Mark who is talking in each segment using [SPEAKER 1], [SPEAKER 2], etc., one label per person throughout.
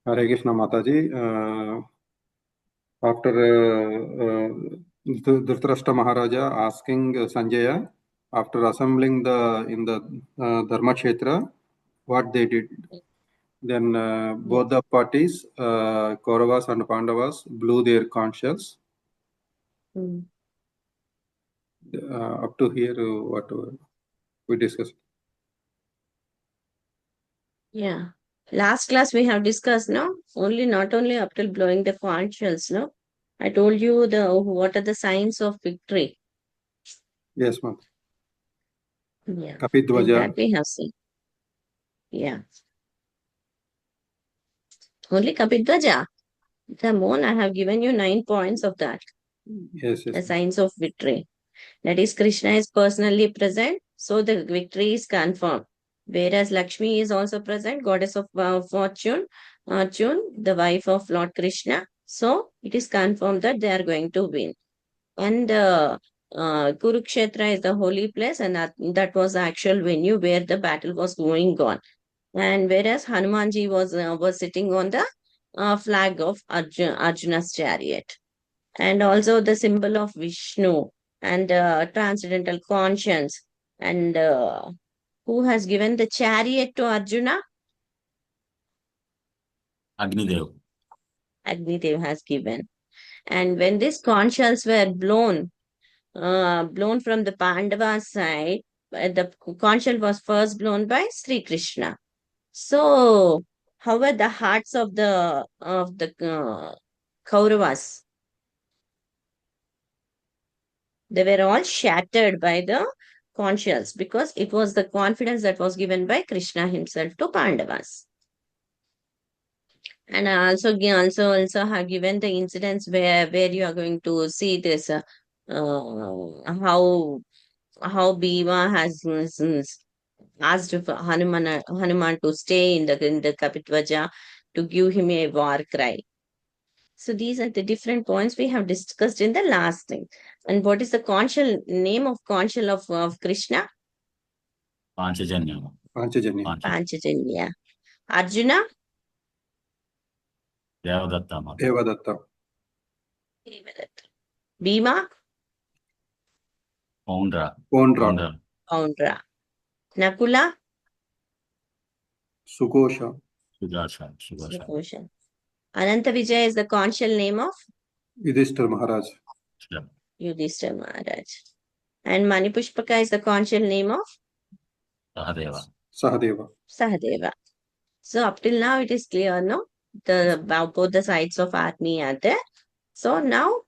[SPEAKER 1] Hare Krishna Mataji. After Dhritarashtra Maharaja asking Sanjaya, after assembling in the Dharma Kshetra, what they did. Then
[SPEAKER 2] Yes.
[SPEAKER 1] both the parties, Kauravas and Pandavas, blew their conch shells.
[SPEAKER 2] Mm.
[SPEAKER 1] Up to here, what we discussed.
[SPEAKER 2] Yeah. Last class we have discussed, no? Not only up till blowing the conch shells, no? I told you what are the signs of victory.
[SPEAKER 1] Yes, ma'am.
[SPEAKER 2] Yeah. And that
[SPEAKER 1] Kapidwaja.
[SPEAKER 2] we have seen. Yeah. Only Kapitwaja. Come on, I have given you 9 points of that.
[SPEAKER 1] Yes, yes.
[SPEAKER 2] The signs of victory. That is, Krishna is personally present, so the victory is confirmed. Whereas Lakshmi is also present, goddess of fortune, the wife of Lord Krishna. So it is confirmed that they are going to win. And Kurukshetra is the holy place, and that was the actual venue where the battle was going on. And whereas Hanumanji was sitting on the flag of Arjuna's chariot, and also the symbol of Vishnu and transcendental conscience. And who has given the chariot to Arjuna?
[SPEAKER 3] Agnidev.
[SPEAKER 2] Agnidev has given. And when these conch shells were blown from the Pandava side, the conch shell was first blown by Sri Krishna. So, how were the hearts of the Kauravas? They were all shattered by the conch shells because it was the confidence that was given by Krishna himself to Pandavas. And I also have given the incidents where you are going to see this how Bhima has asked for Hanuman to stay in the Kapitvaja to give him a war cry. So these are the different points we have discussed in the last thing. And what is the name of conch shell of Krishna?
[SPEAKER 3] Panchajanya.
[SPEAKER 1] Panchajanya.
[SPEAKER 2] Panchajanya. Arjuna?
[SPEAKER 3] Devadatta.
[SPEAKER 1] Devadatta.
[SPEAKER 2] Bhima?
[SPEAKER 3] Poundra.
[SPEAKER 2] Poundra. Nakula?
[SPEAKER 1] Sukosha.
[SPEAKER 2] Sukosha. Ananta Vijaya is the conch shell name of
[SPEAKER 1] Yudhishthira Maharaj.
[SPEAKER 2] Yudhishthira Maharaj. And Manipushpaka is the conch shell name of
[SPEAKER 1] Sahadeva.
[SPEAKER 2] Sahadeva. So up till now it is clear, no? Both the sides of army are there. So now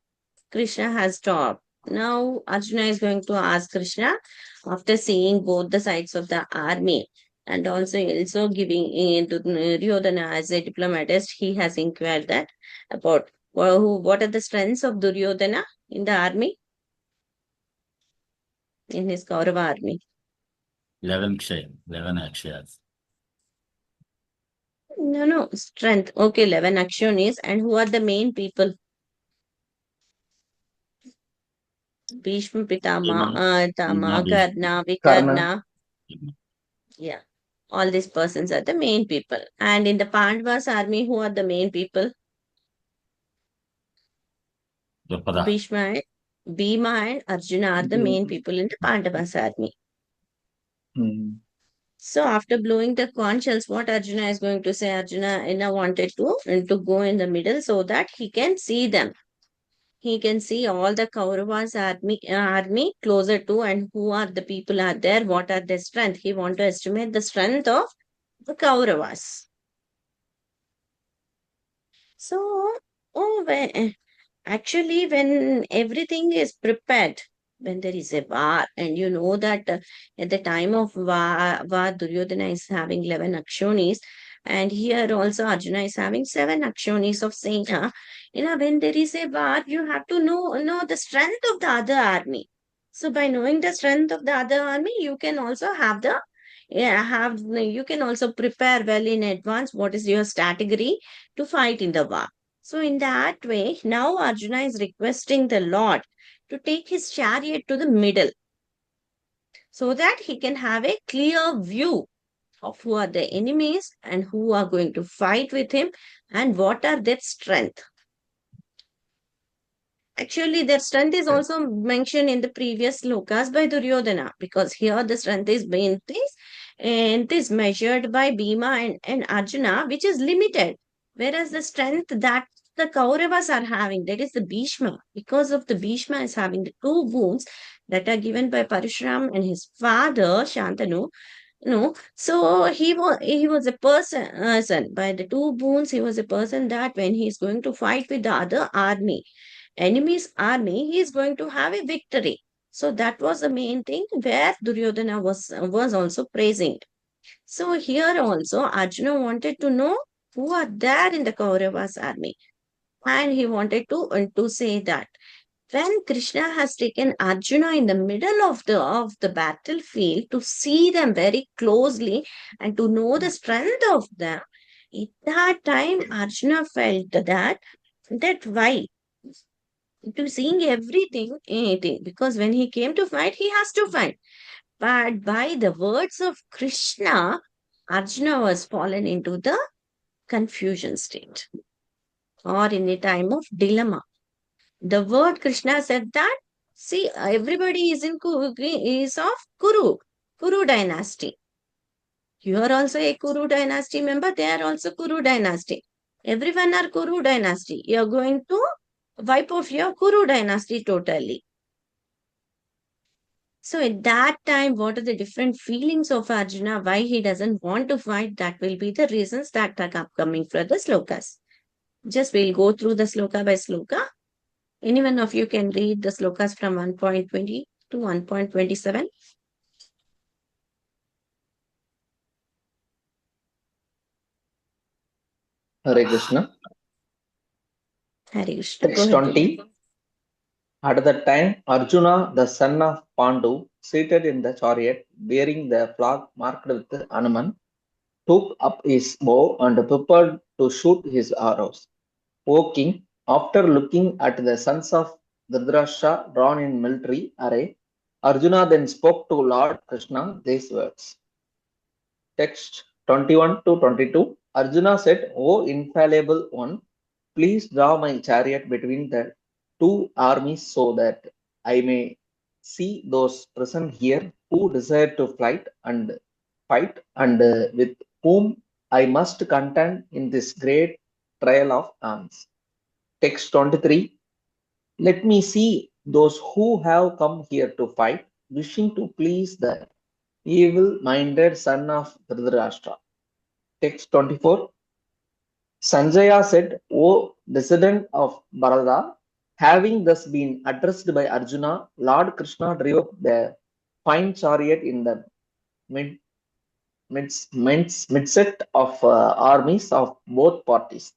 [SPEAKER 2] Krishna has stopped. Now Arjuna is going to ask Krishna after seeing both the sides of the army and also giving in to Duryodhana as a diplomatist. He has inquired that about what are the strengths of Duryodhana in the army, in his Kaurava army.
[SPEAKER 3] 11 Akshayas.
[SPEAKER 2] No, strength. Okay, 11 Akshonis. And who are the main people? Bhishma, Pitama, Tama, Karna, Vikarna. Yeah, all these persons are the main people. And in the Pandavas army, who are the main people? Bhishma, Bhima and Arjuna are the main people in the Pandavas army. So after blowing the conch shells, what Arjuna is going to say? Arjuna wanted to go in the middle so that he can see them. He can see all the Kauravas army closer to, and who are the people are there, what are their strength. He want to estimate the strength of the Kauravas. So, actually, when everything is prepared, when there is a war, and you know that at the time of war Duryodhana is having 11 Akshonis, and here also Arjuna is having 7 Akshonis of Sena. When there is a war, you have to know the strength of the other army. So by knowing the strength of the other army, you can also you can also prepare well in advance what is your strategy to fight in the war. So in that way, now Arjuna is requesting the Lord to take his chariot to the middle so that he can have a clear view of who are the enemies and who are going to fight with him and what are their strength. Actually, their strength is also mentioned in the previous slokas by Duryodhana, because here the strength is being this, and it is measured by Bhima and Arjuna, which is limited. Whereas the strength that the Kauravas are having, that is the Bhishma, because of the Bhishma is having the two wounds that are given by Parshuram and his father, Shantanu. No, so he was a person by the two boons. He was a person that when he is going to fight with the other army, enemy's army, he is going to have a victory. So that was the main thing where Duryodhana was also praising. So here also Arjuna wanted to know who are there in the Kauravas army, and he wanted to say that when Krishna has taken Arjuna in the middle of the battlefield to see them very closely and to know the strength of them, at that time Arjuna felt that why to seeing everything, anything, because when he came to fight, he has to fight. But by the words of Krishna, Arjuna was fallen into the confusion state or in a time of dilemma. The word Krishna said that, see, everybody is of Kuru dynasty. You are also a Kuru dynasty member, they are also Kuru dynasty. Everyone are Kuru dynasty. You are going to wipe off your Kuru dynasty totally. So at that time, what are the different feelings of Arjuna, why he doesn't want to fight? That will be the reasons that are upcoming for the slokas. Just we'll go through the sloka by sloka. Any one of you can read the slokas from 1.20 to 1.27.
[SPEAKER 4] Hare Krishna.
[SPEAKER 2] Hare Krishna. Go
[SPEAKER 4] Text
[SPEAKER 2] ahead.
[SPEAKER 4] 20. At that time, Arjuna, the son of Pandu, seated in the chariot, bearing the flag marked with Hanuman, took up his bow and prepared to shoot his arrows. O king, after looking at the sons of Dhritarashtra drawn in military array, Arjuna then spoke to Lord Krishna these words. Text 21 to 22. Arjuna said, O infallible one, please draw my chariot between the two armies so that I may see those present here who desire to fight and with whom I must contend in this great trial of arms. Text 23. Let me see those who have come here to fight, wishing to please the evil-minded son of Dhritarashtra. Text 24. Sanjaya said, O descendant of Bharata, having thus been addressed by Arjuna, Lord Krishna drove the fine chariot in the midset of armies of both parties.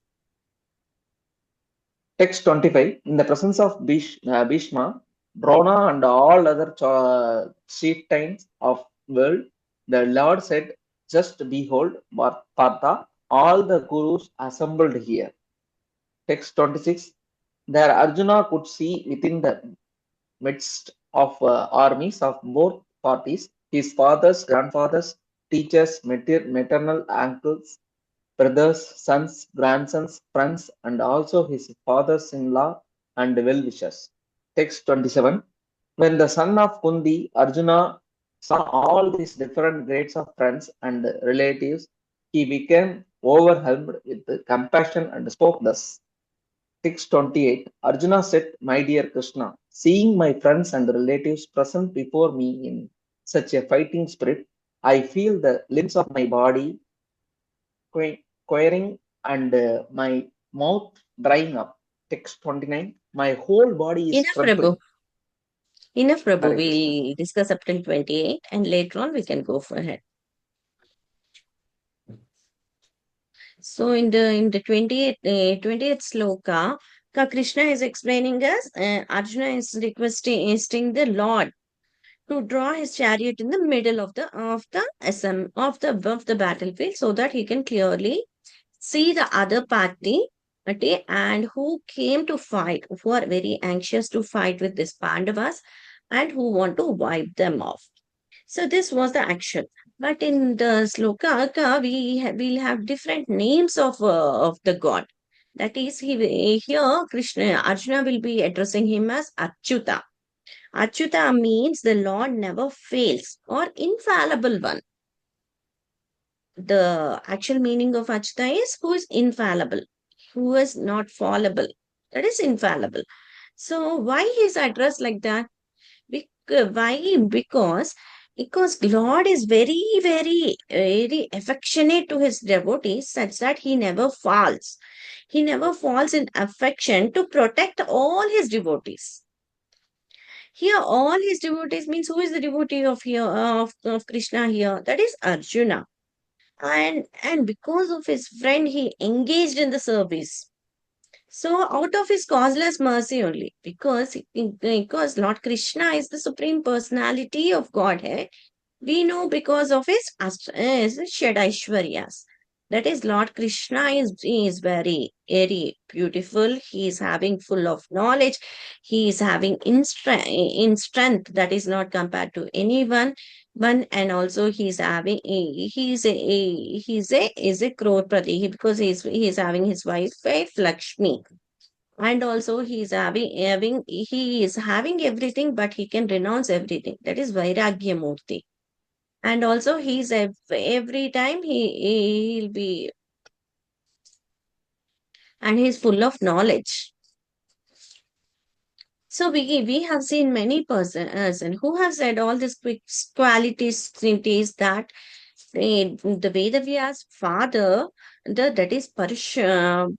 [SPEAKER 4] Text 25. In the presence of Bhishma, Drona and all other chieftains of world, the Lord said, just behold, Partha, all the Kurus assembled here. Text 26. There Arjuna could see within the midst of armies of both parties, his fathers, grandfathers, teachers, maternal uncles, brothers, sons, grandsons, friends, and also his fathers-in-law and well-wishers. Text 27. When the son of Kundi, Arjuna, saw all these different grades of friends and relatives, he became overwhelmed with compassion and spoke thus. Text 28. Arjuna said, My dear Krishna, seeing my friends and relatives present before me in such a fighting spirit, I feel the limbs of my body quivering and my mouth drying up. Text 29. My whole body is
[SPEAKER 2] Enough,
[SPEAKER 4] trembling.
[SPEAKER 2] Prabhu. Enough, Prabhu.
[SPEAKER 4] Hare Krishna.
[SPEAKER 2] We'll discuss up till 28 and later on we can go for ahead. So in the 20th sloka, Krishna is explaining us, Arjuna is requesting the Lord to draw his chariot in the middle of the battlefield so that he can clearly see the other party, okay, and who came to fight, who are very anxious to fight with these Pandavas and who want to wipe them off. So this was the action. But in the sloka, we'll have different names of the god. That is, here Krishna Arjuna will be addressing him as Achyuta. Achyuta means the Lord never fails or infallible one. The actual meaning of Achyuta is who is infallible, who is not fallible. That is infallible. So why is addressed like that? Why? Because Lord is very, very, very affectionate to his devotees, such that he never falls. He never falls in affection to protect all his devotees. Here, all his devotees means who is the devotee of here of Krishna here? That is Arjuna. And because of his friend, he engaged in the service. So out of his causeless mercy only, because Lord Krishna is the supreme personality of Godhead, we know because of his Shadaishwaryas. That is, Lord Krishna is very, very beautiful. He is having full of knowledge. He is having in strength that is not compared to anyone. And also he is having is a crorepati because he is having his wife Lakshmi, and also he is having everything, but he can renounce everything. That is Vairagya Murti. And also he's every time he'll be, and he's full of knowledge. So we have seen many person who have said all these quick qualities that the Vedavyas father, that is Parashara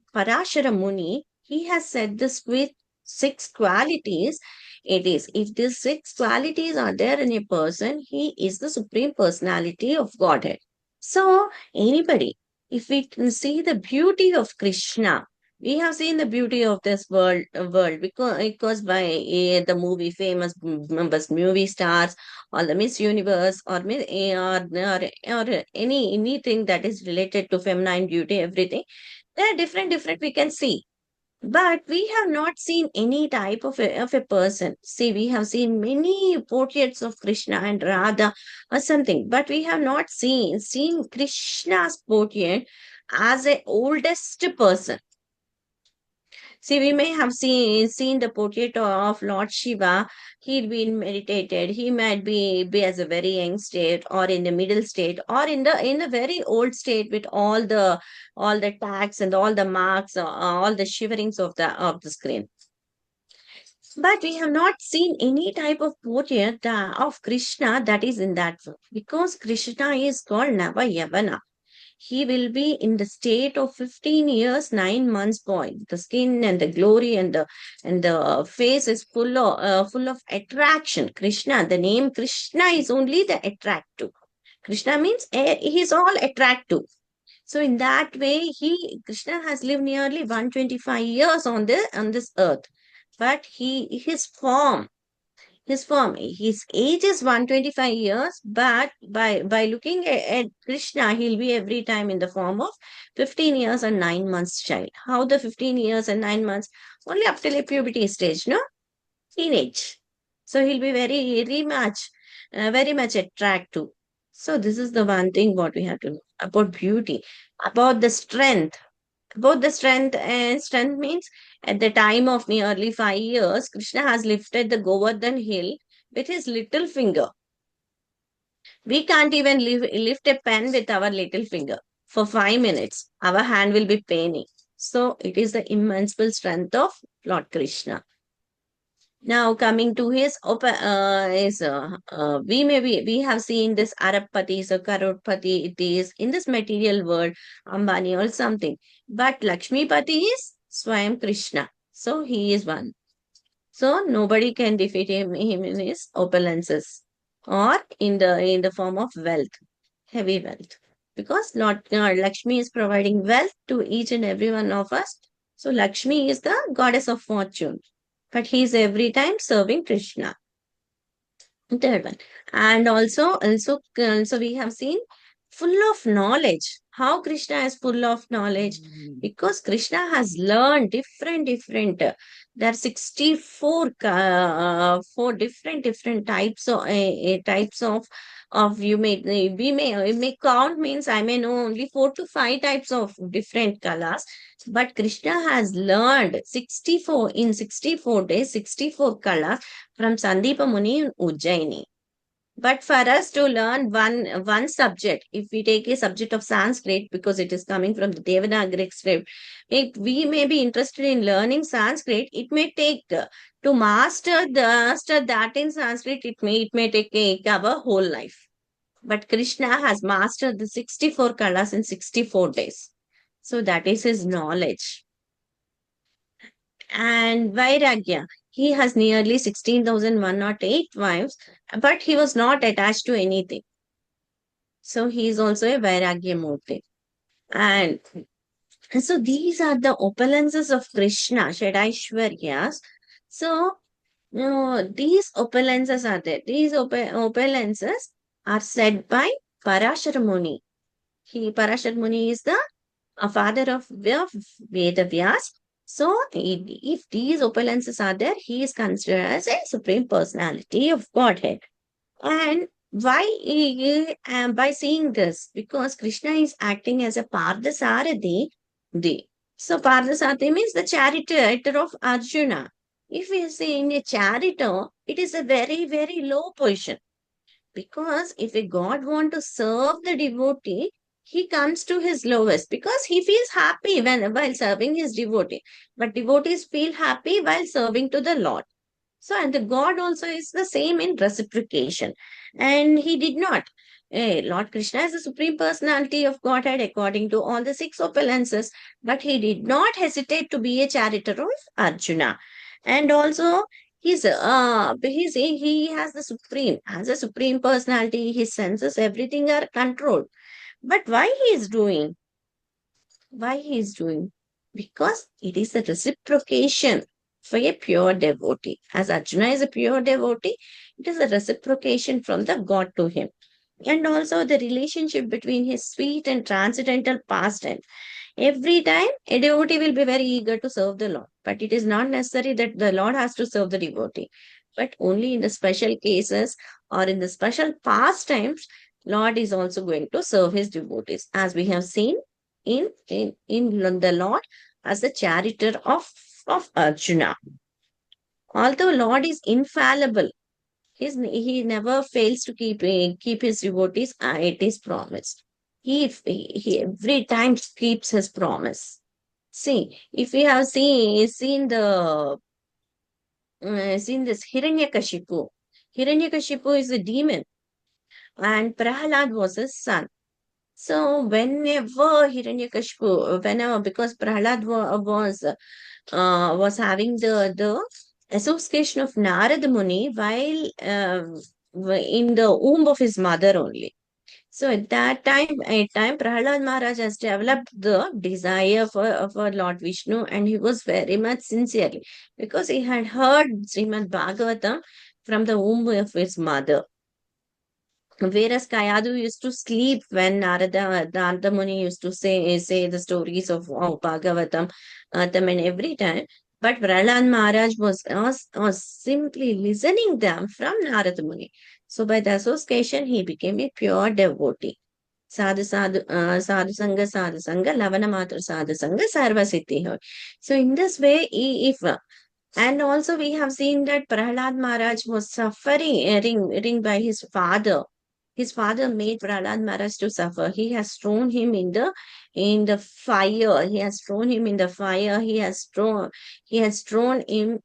[SPEAKER 2] Muni, he has said this with 6 qualities. It is, if these 6 qualities are there in a person, he is the supreme personality of Godhead. So anybody, if we can see the beauty of Krishna, we have seen the beauty of this world because by the movie famous members, movie stars, or the Miss Universe, or anything that is related to feminine beauty, everything, they are different we can see. But we have not seen any type of a person. See, we have seen many portraits of Krishna and Radha or something, but we have not seen Krishna's portrait as a oldest person. See, we may have seen the portrait of Lord Shiva. He'd been meditated. He might be as a very young state, or in the middle state, or in the very old state with all the tags and all the marks, all the shiverings of the screen. But we have not seen any type of portrait of Krishna that is in that way, because Krishna is called Nava Yavana. He will be in the state of 15 years, 9 months boy. The skin and the glory and the face is full of attraction. Krishna, the name Krishna is only the attractive. Krishna means he's all attractive. So in that way, Krishna has lived nearly 125 years on this earth. But his age is 125 years, but by looking at Krishna, he'll be every time in the form of 15 years and 9 months child. How the 15 years and 9 months? Only up till a puberty stage, no? Teenage. So he'll be very much attractive. So this is the one thing what we have to know about beauty, about the strength. About the strength, and strength means at the time of nearly 5 years, Krishna has lifted the Govardhan hill with his little finger. We can't even lift a pen with our little finger for 5 minutes. Our hand will be paining. So it is the immense strength of Lord Krishna. Now coming to we have seen this Arabpatis or Karorpati, it is in this material world, Ambani or something. But Lakshmipati is Swayam Krishna. So he is one. So nobody can defeat him in his opulences or in the form of wealth, heavy wealth. Because Lord Lakshmi is providing wealth to each and every one of us. So Lakshmi is the goddess of fortune, but he is every time serving Krishna. Third one. And also we have seen full of knowledge. How Krishna is full of knowledge? Because Krishna has learned different. There are 64 four different types of we may count, means I may know only 4 to 5 types of different colors, but Krishna has learned 64 in 64 days, 64 colors from Sandeepa Muni in Ujjaini. But for us to learn one subject, if we take a subject of Sanskrit, because it is coming from the Devanagari script, if we may be interested in learning Sanskrit, it may take to master that in Sanskrit, it may take our whole life. But Krishna has mastered the 64 kalas in 64 days. So that is his knowledge. And Vairagya, he has nearly 16,108 wives, but he was not attached to anything. So he is also a Vairagya Murti. And so these are the opulences of Krishna, Shadaishwaryas. So, these opulences are there. These opulences are said by Parashara Muni. Parashara Muni is the father of Veda Vyas. So, if these opulences are there, he is considered as a supreme personality of Godhead. And why by seeing this? Because Krishna is acting as a Pardasarthi. So Pardasarthi means the charioteer of Arjuna. If we say in a charioteer, it is a very, very low position. Because if a God want to serve the devotee, he comes to his lowest because he feels happy while serving his devotee. But devotees feel happy while serving to the Lord. So, and the God also is the same in reciprocation. And he did not. Lord Krishna is the supreme personality of Godhead according to all the 6 opulences, but he did not hesitate to be a charioteer of Arjuna. And also, he has the supreme, has a supreme personality, his senses, everything are controlled. But why he is doing? Why he is doing? Because it is a reciprocation for a pure devotee. As Arjuna is a pure devotee, it is a reciprocation from the God to him. And also the relationship between his sweet and transcendental pastime. Every time a devotee will be very eager to serve the Lord, but it is not necessary that the Lord has to serve the devotee. But only in the special cases or in the special pastimes, Lord is also going to serve his devotees, as we have seen in the Lord as the charioteer of Arjuna. Although Lord is infallible, he never fails to keep his devotees. It is promised. He every time keeps his promise. See, if we have seen this Hiranyakashipu. Hiranyakashipu is a demon, and Prahalad was his son. So whenever because Prahalad was having the association of Narada Muni while in the womb of his mother only. So at time Prahalad Maharaj has developed the desire for Lord Vishnu, and he was very much sincerely because he had heard Srimad Bhagavatam from the womb of his mother. Whereas Kayadu used to sleep when Narada Muni used to say the stories of Bhagavatam and every time. But Prahlad Maharaj was simply listening them from Narada Muni. So by the association, he became a pure devotee. Sadhu Sangha, Lavana Matra Sadhu Sangha, Sarva Siddhi Hoy. So in this way, and also we have seen that Prahlad Maharaj was suffering by his father. His father made Prahlad Maharaj to suffer. He has thrown him in the fire. He has thrown him in the fire. He has thrown him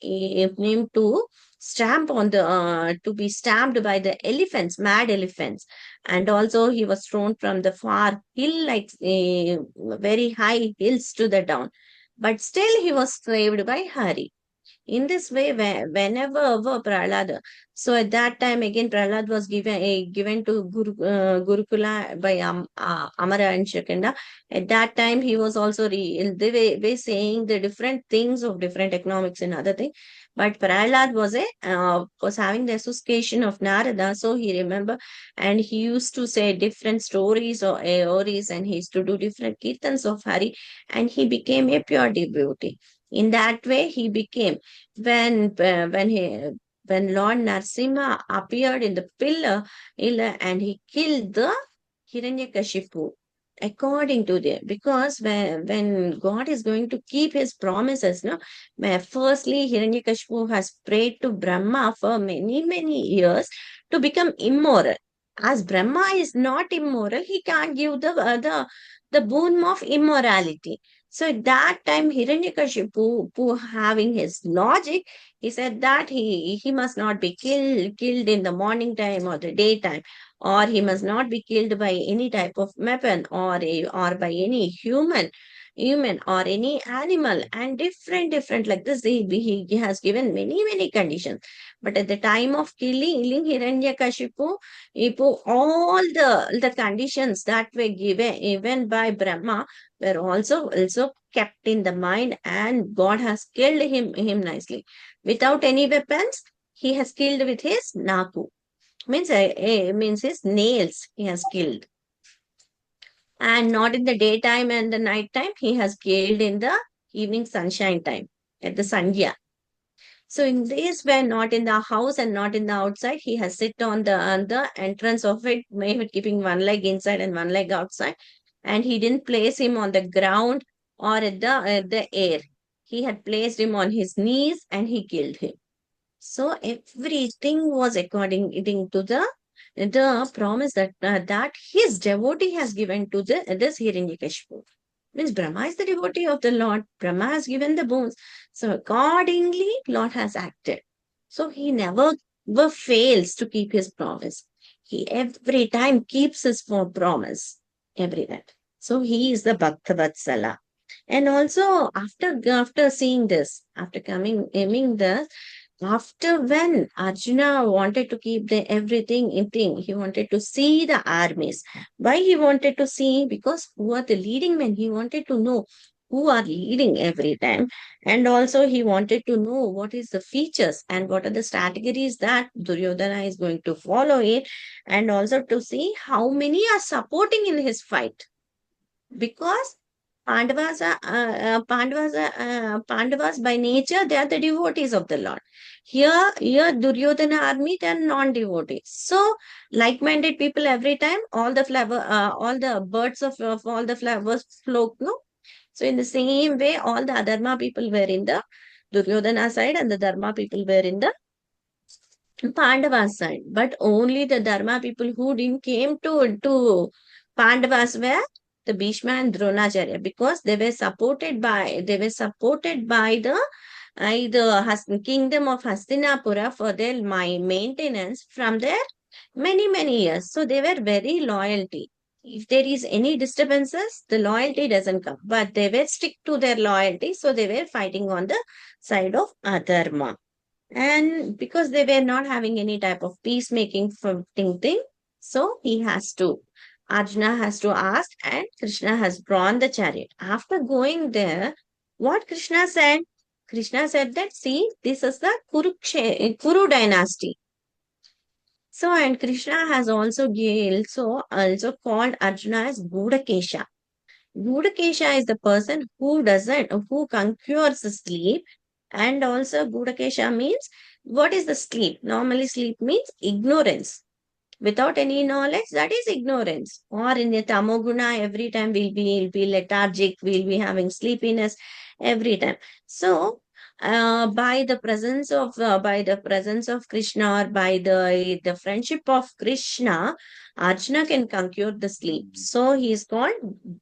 [SPEAKER 2] to stamp on to be stamped by the elephants, mad elephants. And also he was thrown from the far hill, like very high hills to the down. But still he was saved by Hare. In this way, whenever Prahlad, so at that time again Prahlad was given to Gurukula by Amara and Shakanda. At that time he was also they were saying the different things of different economics and other things. But Prahlad was having the association of Narada, so he remember, and he used to say different stories or aoris, and he used to do different kirtans of Hari, and he became a pure devotee. In that way, he became when when Lord Narsimha appeared in the pillar and he killed the Hiranyakashipu. According to the, because when God is going to keep his promises, no, firstly Hiranyakashipu has prayed to Brahma for many years to become immoral. As Brahma is not immoral, he can't give the boon of immorality. So at that time, Hiranyakashipu, having his logic, he said that he must not be killed in the morning time or the daytime, or he must not be killed by any type of weapon or by any human or any animal, and different like this. He has given many conditions. But at the time of killing Hiranyakashipu, all the conditions that were given even by Brahma were also kept in the mind, and God has killed him nicely. Without any weapons, he has killed with his naku. Means his nails he has killed. And not in the daytime and the night time, he has killed in the evening sunshine time, at the sandhya. So in this way, not in the house and not in the outside, he has sit on the entrance of it, maybe keeping one leg inside and one leg outside. And he didn't place him on the ground or at the air. He had placed him on his knees and he killed him. So everything was according to the promise that his devotee has given to this Hiranyakashipu. Means Brahma is the devotee of the Lord. Brahma has given the boons. So accordingly, Lord has acted. So he never fails to keep his promise. He every time keeps his promise. Every time. So he is the Bhakta Vatsala. And also after seeing this, after aiming this, after when Arjuna wanted to keep everything in thing, he wanted to see the armies. Why he wanted to see? Because who are the leading men? He wanted to know who are leading every time. And also he wanted to know what is the features and what are the strategies that Duryodhana is going to follow it. And also to see how many are supporting in his fight. Because Pandavas by nature, they are the devotees of the Lord. Here Duryodhana army, they are non-devotees. So, like-minded people every time, all the birds of all the flowers flock, no? So, in the same way, all the Adharma people were in the Duryodhana side and the Dharma people were in the Pandavas side. But only the Dharma people who didn't came to Pandavas were the Bhishma and Dronacharya, because they were supported by the kingdom of Hastinapura for their maintenance from their many years. So they were very loyalty. If there is any disturbances, the loyalty doesn't come. But they were stick to their loyalty, so they were fighting on the side of Adharma. And because they were not having any type of peacemaking thing, so Arjuna has to ask, and Krishna has drawn the chariot. After going there, what Krishna said? Krishna said that, see, this is the Kuru dynasty. So, and Krishna has also called Arjuna as Gudakesha. Gudakesha is the person who conquers the sleep. And also Gudakesha means, what is the sleep? Normally sleep means ignorance. Without any knowledge, that is ignorance. Or in the tamoguna, every time we'll be lethargic, we'll be having sleepiness every time. So, by the presence of Krishna, or by the friendship of Krishna, Arjuna can conquer the sleep. So he is called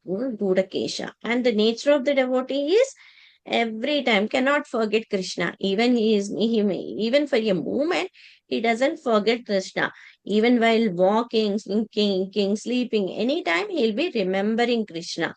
[SPEAKER 2] Gudakesha. And the nature of the devotee is every time cannot forget Krishna. Even for a moment, he doesn't forget Krishna. Even while walking, thinking, sleeping, anytime he'll be remembering Krishna.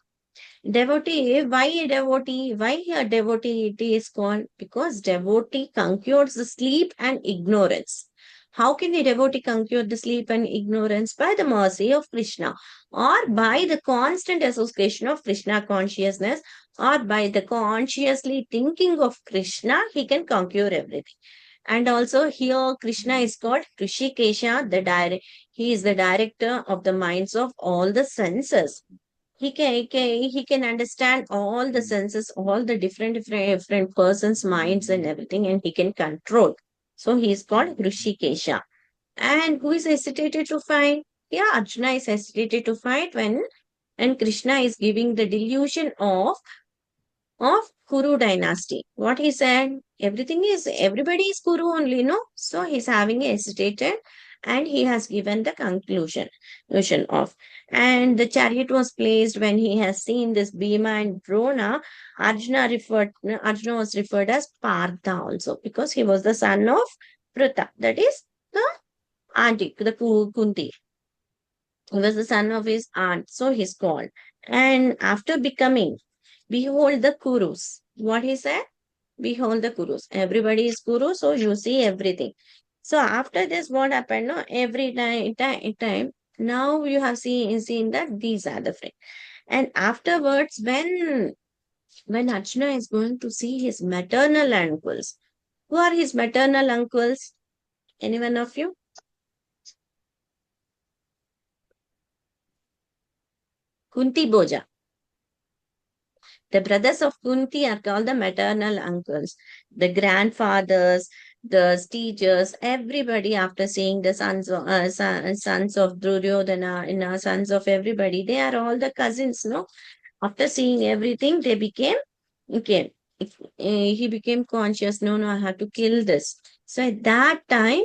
[SPEAKER 2] Devotee, why a devotee? Why a devotee it is called? Because devotee conquers the sleep and ignorance. How can a devotee conquer the sleep and ignorance? By the mercy of Krishna, or by the constant association of Krishna consciousness, or by the consciously thinking of Krishna, he can conquer everything. And also here Krishna is called Krishikesha, he is the director of the minds of all the senses. He can understand all the senses, all the different persons' minds and everything, and he can control. So he is called Hrishikesha. And who is hesitated to fight? Yeah, Arjuna is hesitated to fight and Krishna is giving the delusion of Kuru dynasty. What he said, everybody is Kuru only, no? So he's having hesitated and he has given the conclusion of. And the chariot was placed when he has seen this Bhima and Drona. Arjuna was referred as Partha also because he was the son of Pritha, that is the auntie, the Kunti. He was the son of his aunt, so he's called. And after becoming, behold the Kurus. What he said? Behold the Kurus. Everybody is Kuru, so you see everything. So after this, what happened? No, every time. Now you have seen that these are the friends. And afterwards, when Arjuna is going to see his maternal uncles, who are his maternal uncles? Anyone of you? Kunti Boja. The brothers of Kunti are called the maternal uncles. The grandfathers, the teachers, everybody after seeing the sons of Duryodhana, sons of everybody, they are all the cousins, no? After seeing everything, they became, okay, he became conscious, no, I have to kill this. So at that time,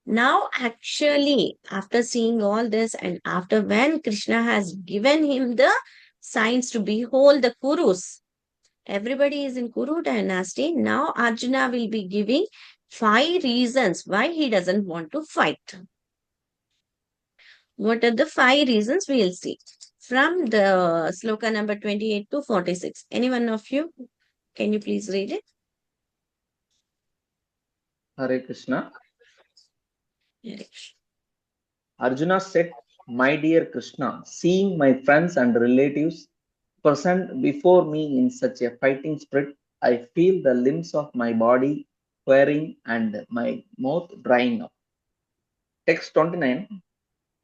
[SPEAKER 2] now actually, after seeing all this and after when Krishna has given him the signs to behold the Kurus, everybody is in Kuru dynasty. Now Arjuna will be giving 5 reasons why he doesn't want to fight. What are the 5 reasons? We will see. From the sloka number 28 to 46. Any one of you? Can you please read it?
[SPEAKER 4] Hare Krishna.
[SPEAKER 2] Hare.
[SPEAKER 4] Arjuna said, "My dear Krishna, seeing my friends and relatives present before me in such a fighting spirit, I feel the limbs of my body wearing and my mouth drying up." Text 29.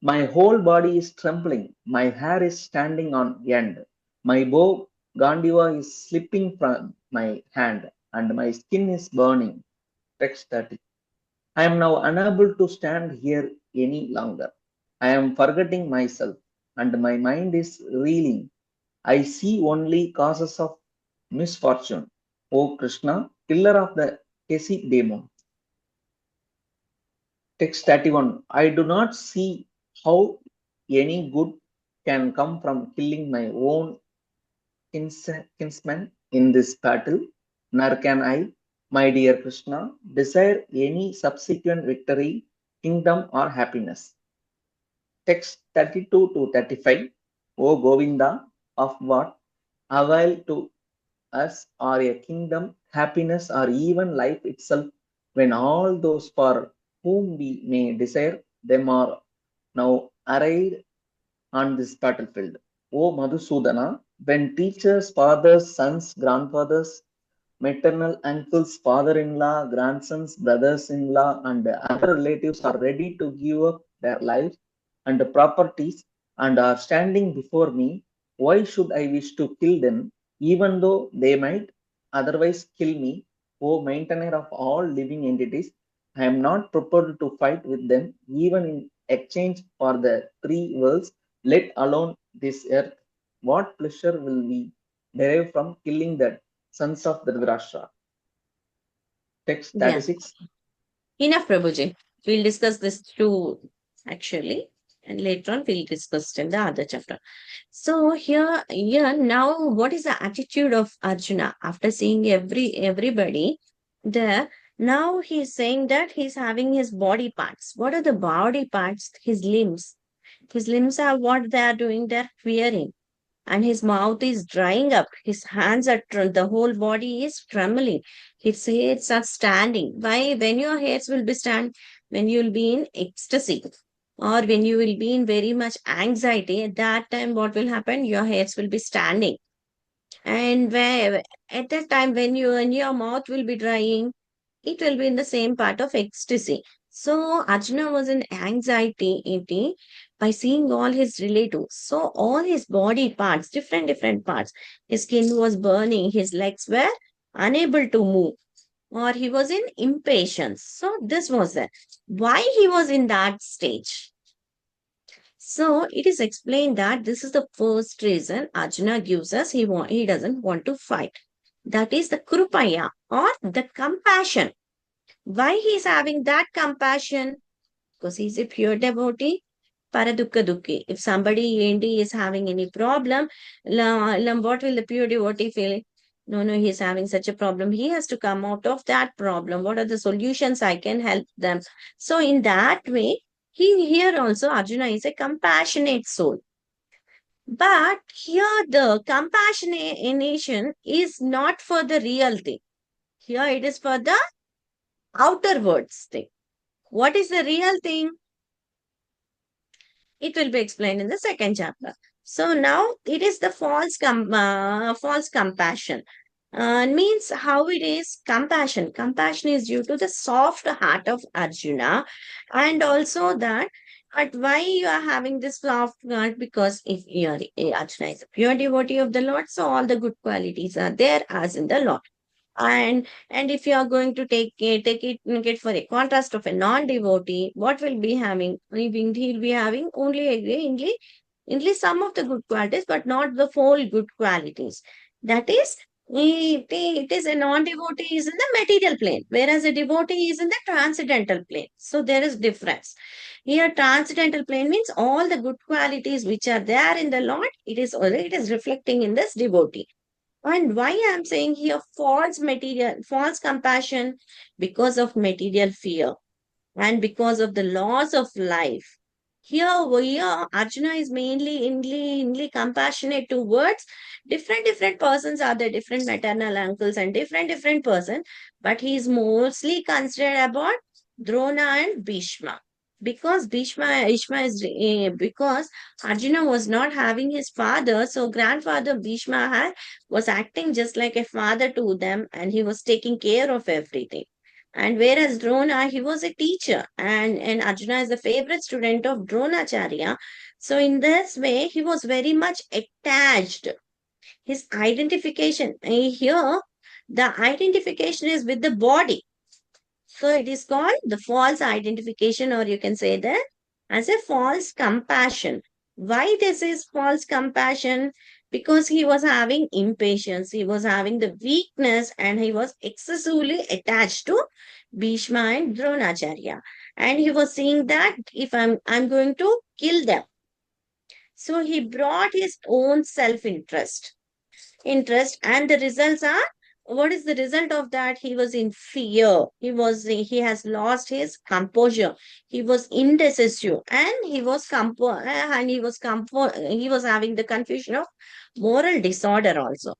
[SPEAKER 4] My whole body is trembling, my hair is standing on end, my bow Gandiva is slipping from my hand, and my skin is burning. Text 30. I am now unable to stand here any longer. I am forgetting myself, and my mind is reeling. I see only causes of misfortune. O Krishna, killer of the Kesi demon. Text 31. I do not see how any good can come from killing my own kinsmen in this battle, nor can I, my dear Krishna, desire any subsequent victory, kingdom, or happiness. Text 32 to 35. O Govinda, of what avail to us or a kingdom, happiness, or even life itself, when all those for whom we may desire them are now arrayed on this battlefield. O Madhusudana, when teachers, fathers, sons, grandfathers, maternal uncles, father-in-law, grandsons, brothers-in-law, and other relatives are ready to give up their lives and properties and are standing before me, why should I wish to kill them, even though they might otherwise kill me? O maintainer of all living entities, I am not prepared to fight with them, even in exchange for the 3 worlds, let alone this earth. What pleasure will we derive from killing the sons of Dhritarashtra? Text
[SPEAKER 2] Yes.
[SPEAKER 4] 36.
[SPEAKER 2] Enough, Prabhuji. We'll discuss this too, actually. And later on, we'll discuss in the other chapter. So here, now, what is the attitude of Arjuna after seeing everybody there? Now he's saying that he's having his body parts. What are the body parts? His limbs. His limbs are what they are doing. They're queering, and his mouth is drying up. His hands are the whole body is trembling. His hairs are standing. Why? When your hairs will be stand, when you will be in ecstasy, or when you will be in very much anxiety, at that time, what will happen? Your hairs will be standing. And where at that time, when your mouth will be drying, it will be in the same part of ecstasy. So Arjuna was in anxiety by seeing all his relatives. So all his body parts, different parts, his skin was burning, his legs were unable to move. or he was in impatience. So this was it. Why he was in that stage? So it is explained that this is the first reason Arjuna gives us he doesn't want to fight. That is the krupaya or the compassion. Why he is having that compassion? Because he is a pure devotee. Paradukka dukki. If somebody is having any problem, what will the pure devotee feel? No, he is having such a problem. He has to come out of that problem. What are the solutions I can help them? So in that way, here also Arjuna is a compassionate soul. But here the compassionation is not for the real thing. Here it is for the outer words thing. What is the real thing? It will be explained in the second chapter. So now it is the false compassion. Means how it is compassion. Compassion is due to the soft heart of Arjuna, and also that at why you are having this soft heart, because if you are Arjuna is a pure devotee of the Lord, so all the good qualities are there as in the Lord. And if you are going to take it for a contrast of a non-devotee, what will be having? He'll be having only some of the good qualities, but not the whole good qualities. That is, it is a non-devotee is in the material plane, whereas a devotee is in the transcendental plane. So there is difference. Here, transcendental plane means all the good qualities which are there in the Lord, it is reflecting in this devotee. And why I'm saying here false compassion? Because of material fear and because of the laws of life. Here, Arjuna is mainly compassionate towards different persons, are there different maternal uncles and different person, but he is mostly considered about Drona and Bhishma. Because because Arjuna was not having his father, so grandfather Bhishma was acting just like a father to them, and he was taking care of everything. And whereas Drona, he was a teacher, and Arjuna is the favorite student of Dronacharya. So in this way, he was very much attached. His identification here, the identification is with the body. So it is called the false identification, or you can say that as a false compassion. Why this is false compassion? Because he was having impatience, he was having the weakness, and he was excessively attached to Bhishma and Dronacharya. And he was saying that if I'm going to kill them. So he brought his own self-interest and the results are, what is the result of that? He was in fear, he has lost his composure, he was indecisive, and he was having the confusion of moral disorder also,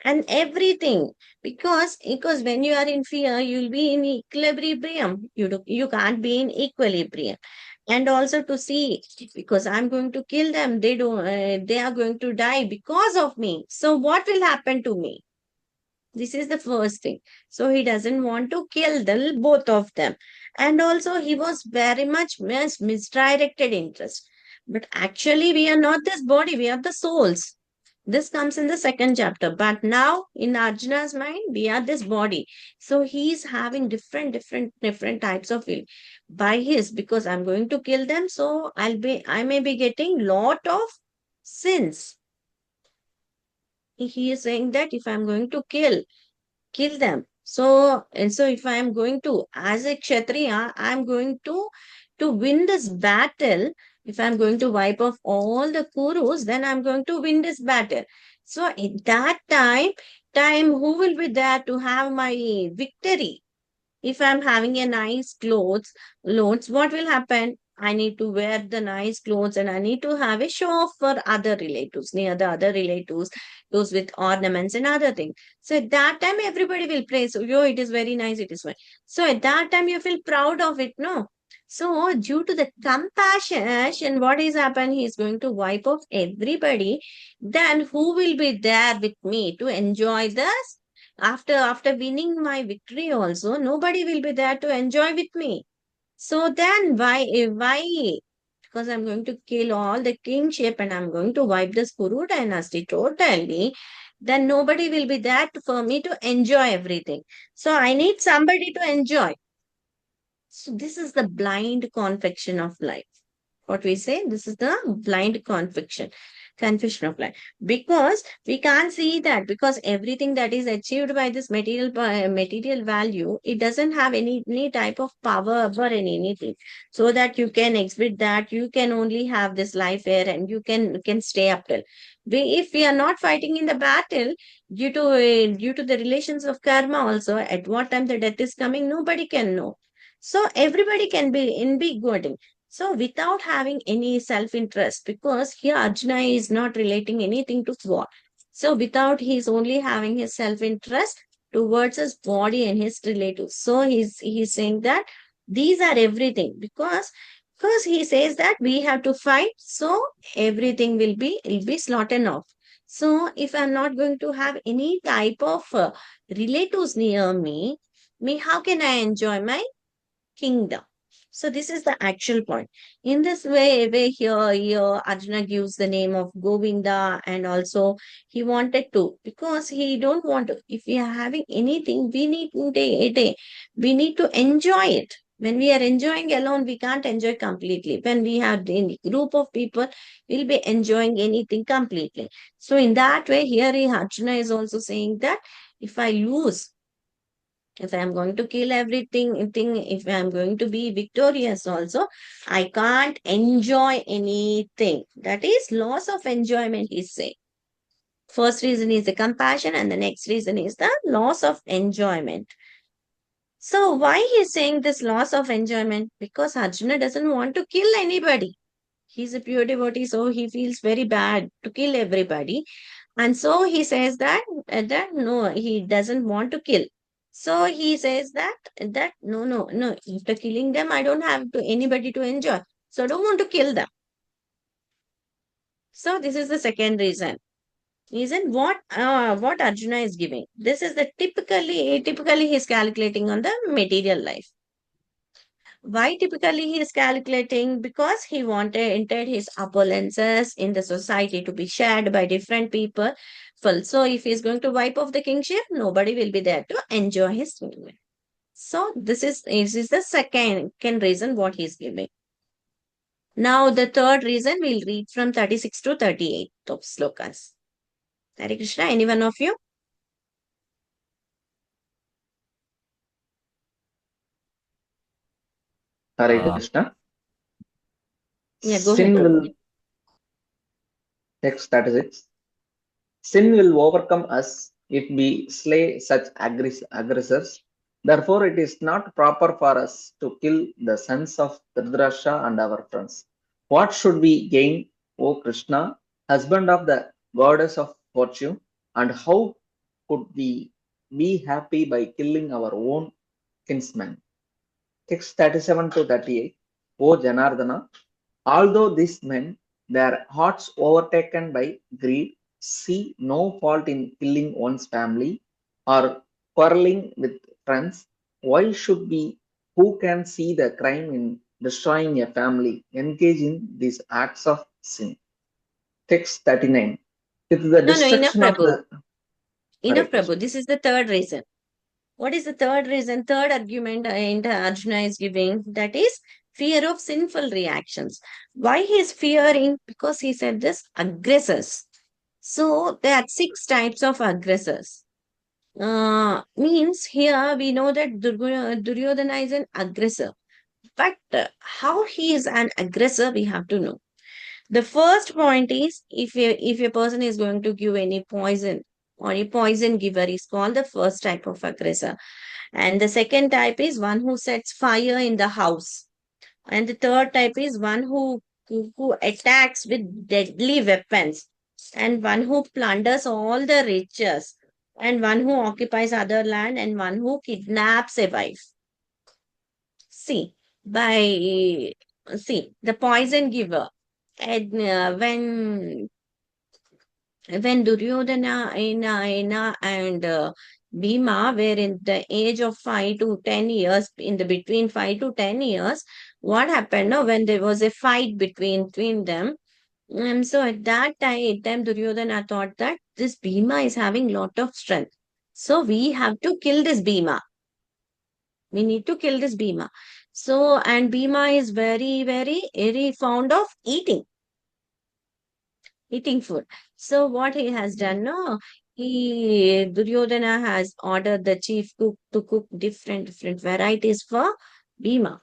[SPEAKER 2] and everything. Because when you are in fear, you'll be in equilibrium. You can't be in equilibrium. And also to see, because I'm going to kill them, they are going to die because of me. So what will happen to me? This is the first thing. So he doesn't want to kill both of them. And also he was very much misdirected interest. But actually we are not this body, we are the souls. This comes in the second chapter. But now in Arjuna's mind, we are this body. So he's having different types of feeling. Because I'm going to kill them, so I may be getting lot of sins. He is saying that if I'm going to kill them. So if I am going to, as a Kshatriya, I'm going to win this battle. If I'm going to wipe off all the Kurus, then I'm going to win this battle. So at that time, who will be there to have my victory? If I'm having a nice clothes, what will happen? I need to wear the nice clothes and I need to have a show off for other relatives, near the other relatives, those with ornaments and other things. So at that time, everybody will praise, yo, it is very nice, it is fine. So at that time, you feel proud of it, no? So due to the compassion, what is happened? He is going to wipe off everybody. Then who will be there with me to enjoy this? After winning my victory also, nobody will be there to enjoy with me. So then why? Because I'm going to kill all the kingship and I'm going to wipe this Kuru dynasty totally. then nobody will be there for me to enjoy everything. So I need somebody to enjoy. So this is the blind conviction of life. What we say, this is the blind confusion of life, because we can't see that, because everything that is achieved by this material value, it doesn't have any type of power over anything, so that you can exhibit that you can only have this life here and you can stay up till if we are not fighting in the battle, due to the relations of karma also, at what time the death is coming, nobody can know. So everybody can be in be good. So without having any self-interest, because here Arjuna is not relating anything to war. So without, he's only having his self-interest towards his body and his relatives. So he's saying that these are everything, because he says that we have to fight, so everything will be slaughtered off. So if I'm not going to have any type of relatives near me, how can I enjoy my kingdom? So this is the actual point. In this way here Arjuna gives the name of Govinda, and also he wanted to, because he don't want to. If we are having anything, we need to enjoy it. When we are enjoying alone, we can't enjoy completely. When we have a group of people, we'll be enjoying anything completely. So in that way, here Arjuna is also saying that if I lose, if I'm going to kill everything, if I'm going to be victorious also, I can't enjoy anything. That is loss of enjoyment, is saying. First reason is the compassion, and the next reason is the loss of enjoyment. So why he's saying this loss of enjoyment? Because Arjuna doesn't want to kill anybody. He's a pure devotee, so he feels very bad to kill everybody. And so he says that no, he doesn't want to kill. So he says that no, after killing them, I don't have to anybody to enjoy. So I don't want to kill them. So this is the second reason. Reason what Arjuna is giving. This is the typically he's calculating on the material life. Why typically he is calculating? Because he wanted his opulences in the society to be shared by different people. So if he's going to wipe off the kingship, nobody will be there to enjoy his kingdom. So this is the second reason what he's giving. Now the third reason we'll read from 36 to 38 of slokas. Hare Krishna, any one of you?
[SPEAKER 4] Hare
[SPEAKER 3] Uh,
[SPEAKER 4] Krishna.
[SPEAKER 2] Yeah, go
[SPEAKER 4] Sin
[SPEAKER 2] ahead.
[SPEAKER 4] will, text 36. Sin will overcome us if we slay such aggressors. Therefore, it is not proper for us to kill the sons of Dhritarashtra and our friends. What should we gain, O Krishna, husband of the goddess of fortune? And how could we be happy by killing our own kinsmen? Text 37 to 38. O Janardana, although these men, their hearts overtaken by greed, see no fault in killing one's family or quarreling with friends, why should we, who can see the crime in destroying a family, engage in these acts of sin? Text 39. With the
[SPEAKER 2] No, enough,
[SPEAKER 4] destruction of
[SPEAKER 2] Prabhu.
[SPEAKER 4] the Hare
[SPEAKER 2] Enough,
[SPEAKER 4] Krishna.
[SPEAKER 2] Prabhu. This is the third reason. What is the third reason? Third argument Arjuna is giving, that is fear of sinful reactions. Why he is fearing? Because he said this aggressors. So there are 6 types of aggressors. Means here we know that Duryodhana is an aggressor. But how he is an aggressor, we have to know. The first point is, if a person is going to give any poison, or a poison giver is called the first type of aggressor. And the second type is one who sets fire in the house. And the third type is one who attacks with deadly weapons. And one who plunders all the riches. And one who occupies other land, and one who kidnaps a wife. See, the poison giver. And when Duryodhana and Bhima were in the age of 5 to 10 years, in the between 5 to 10 years, what happened? No, when there was a fight between them, So at that time, Duryodhana thought that this Bhima is having lot of strength. So we have to kill this Bhima. We need to kill this Bhima. So, and Bhima is very, very, very fond of eating food. So what he has done, no, Duryodhana has ordered the chief cook to cook different varieties for Bhima.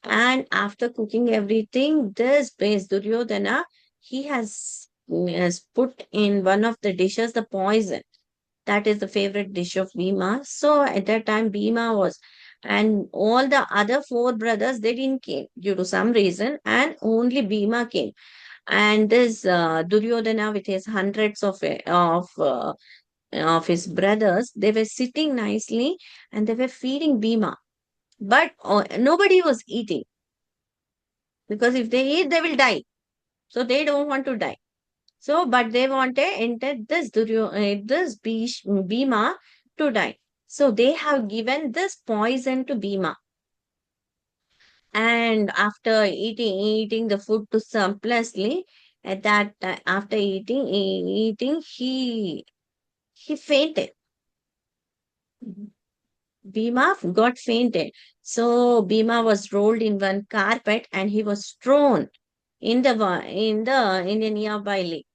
[SPEAKER 2] And after cooking everything, this base Duryodhana, he has put in one of the dishes the poison. That is the favorite dish of Bhima. So at that time, Bhima was, and all the other four brothers, they didn't came due to some reason, and only Bhima came. And this Duryodhana with his hundreds of his brothers, they were sitting nicely and they were feeding Bhima. But nobody was eating because if they eat, they will die. So they don't want to die. So, but they wanted enter this Bhima to die. So they have given this poison to Bhima. And after eating the food to surplusly, at that time, after eating, he fainted. Bhima got fainted. So Bhima was rolled in one carpet and he was thrown in the nearby lake.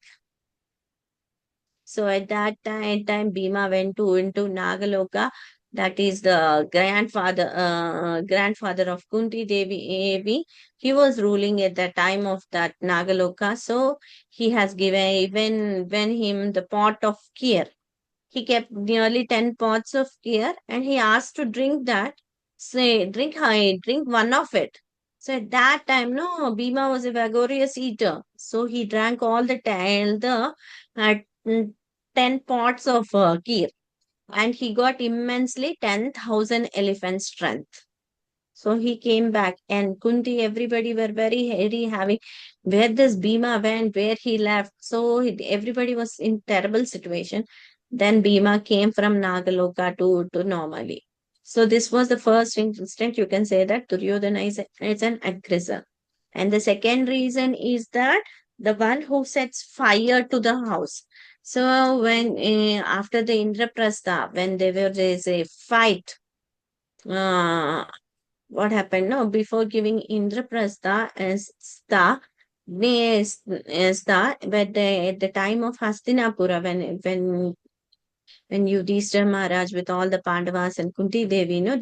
[SPEAKER 2] So at that time Bhima went to into Nagaloka. That is the grandfather of Kunti Devi. He was ruling at the time of that Nagaloka. So he has given him the pot of kheer. He kept nearly 10 pots of kheer and he asked to drink that. Say, drink one of it. So at that time, no, Bhima was a vigorous eater. So he drank all uh, mm, 10 pots of kheer and he got immensely 10,000 elephant strength. So he came back and Kunti, everybody were very having where this Bhima went, where he left. So everybody was in terrible situation. Then Bhima came from Nagaloka to normally. So this was the first instant you can say that Duryodhana is an aggressor. And the second reason is that the one who sets fire to the house. So when after the Indraprastha, when there's a fight, uh, what happened? No, before giving Indraprastha as but at the time of Hastinapura, when Yudhishthira Maharaj with all the Pandavas and Kunti Devi, uh,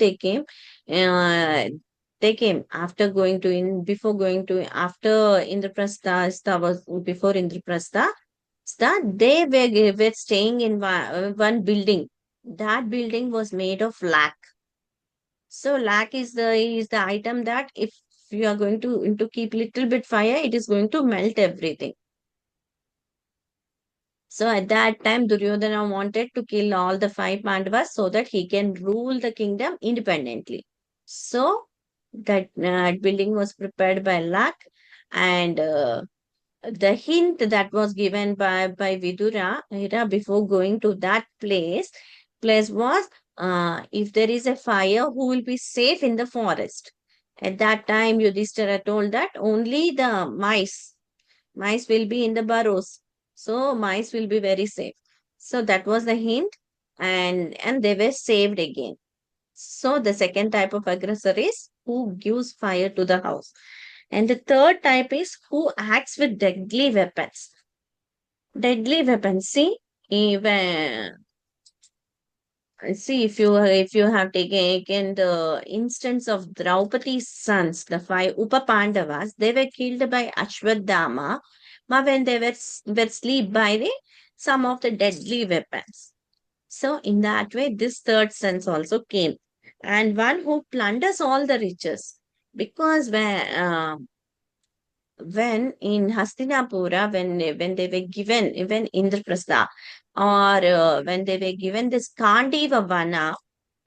[SPEAKER 2] they came after going to before going to after Indraprastha was before Indraprastha. They were staying in one building. That building was made of lac. So lac is the item that if you are going to keep little bit fire, it is going to melt everything. So at that time, Duryodhana wanted to kill all the five Pandavas so that he can rule the kingdom independently. So that building was prepared by lac, and the hint that was given by Vidura before going to that place was if there is a fire, who will be safe in the forest? At that time, Yudhishthira told that only the mice will be in the burrows. So mice will be very safe. So that was the hint, and they were saved again. So the second type of aggressor is who gives fire to the house. And the third type is who acts with deadly weapons. Deadly weapons. See if you have taken the instance of Draupadi's sons, the five Upapandavas, they were killed by Ashwadama when they were sleep by some of the deadly weapons. So in that way, this third sense also came. And one who plunders all the riches. Because when in Hastinapura, when they were given even Indraprastha, or when they were given this Kandiva Vana,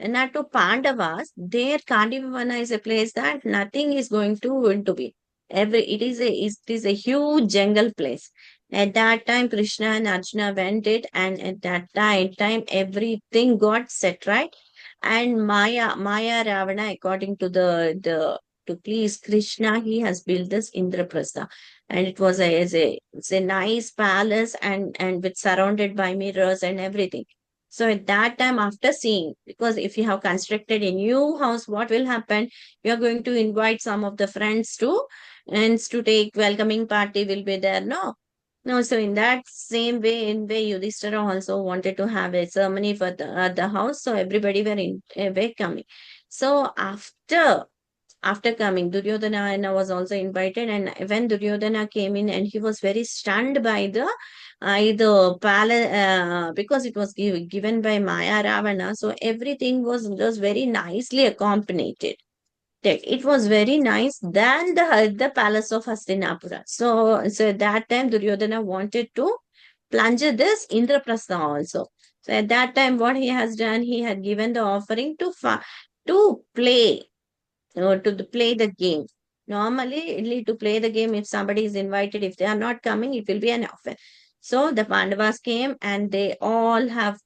[SPEAKER 2] and not to Pandavas, their Kandiva Vana is a place that nothing is going to be. It is a huge jungle place. At that time, Krishna and Arjuna went it, and at that time everything got set right. And Maya Ravana, according to the to please Krishna, he has built this Indraprastha. and it was it's a nice palace and with surrounded by mirrors and everything. So at that time, after seeing, because if you have constructed a new house, what will happen? You are going to invite some of the friends to take welcoming party will be there. No, so in that same way, in way Yudhishthira also wanted to have a ceremony for the house, so everybody were in were coming. So after coming, Duryodhana was also invited, and when Duryodhana came in, and he was very stunned by the palace because it was given by Maya Ravana, so everything was very nicely accompanied. It was very nice than the palace of Hastinapura. So at that time, Duryodhana wanted to plunge this Indraprastha also. So at that time, what he has done, he had given the offering to play play the game. Normally, to play the game, if somebody is invited, if they are not coming, it will be an offense. So the Pandavas came and they all have,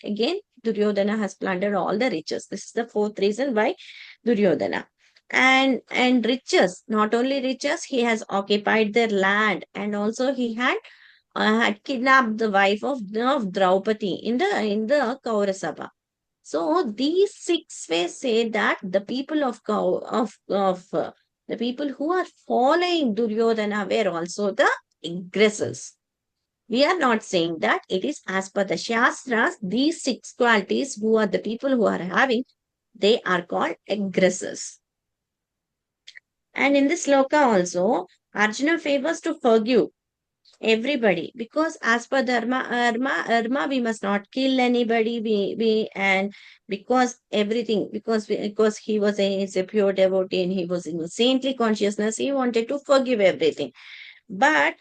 [SPEAKER 2] again, Duryodhana has plundered all the riches. This is the fourth reason why Duryodhana. And riches, not only riches, he has occupied their land, and also he had kidnapped the wife of Draupadi in the Kaurasabha. So these six ways say that the people of the people who are following Duryodhana were also the aggressors. We are not saying that. It is as per the Shastras, these six qualities who are the people who are having, they are called aggressors. And in this sloka also, Arjuna favors to forgive everybody, because as per dharma we must not kill anybody, we and because everything, because he was he's a pure devotee and he was in a saintly consciousness, he wanted to forgive everything. But